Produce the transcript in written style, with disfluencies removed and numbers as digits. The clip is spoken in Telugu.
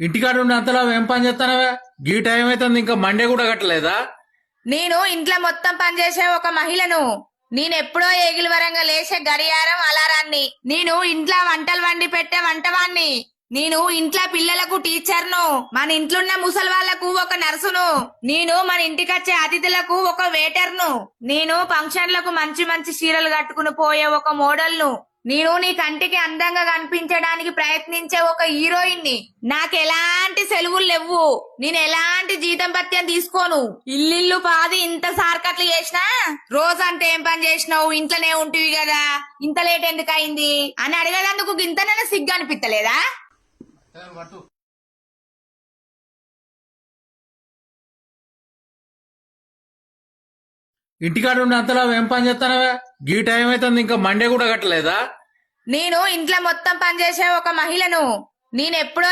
ఇంటికాడ ఉండి అంతలా ఏం పని చేస్తానవే? గీ టైం అవుతుంది, ఇంకా మండే కూడా కట్టలేదా? నేను ఇంట్లో మొత్తం పనిచేసే ఒక మహిళను. నేనెప్పుడో ఏగిలి వరంగా లేచే గడియారం అలారాన్ని. నేను ఇంట్లో వంటలు వండి పెట్టే వంటవాణ్ణి. నేను ఇంట్లో పిల్లలకు టీచర్ను. మన ఇంట్లున్న ముసలి వాళ్లకు ఒక నర్సును. నేను మన ఇంటికొచ్చే అతిథులకు ఒక వేటర్ను. నేను ఫంక్షన్లకు మంచి మంచి చీరలు కట్టుకుని పోయే ఒక మోడల్ను. నేను నీ కంటికి అందంగా కనిపించడానికి ప్రయత్నించే ఒక హీరోయిన్ ని. నాకు ఎలాంటి సెలవులు లేవు. నేను ఎలాంటి జీతం భత్యం తీసుకోను. ఇల్లు పాది ఇంత సార్కట్లు చేసినా రోజంటే ఏం పని చేసినావు, ఇంట్లోనే ఉంటివి కదా, ఇంత లేట్ ఎందుకు అయింది అని అడిగేందుకు గింతనైనా సిగ్గు అనిపిస్తలేదా? ఇంటికాడ ఉండి అంతలా ఏం పని చేస్తానవే? గీ టైం అవుతుంది, ఇంకా మండే కూడా కట్టలేదా? నేను ఇంట్లో మొత్తం పనిచేసే ఒక మహిళను. నేనెప్పుడో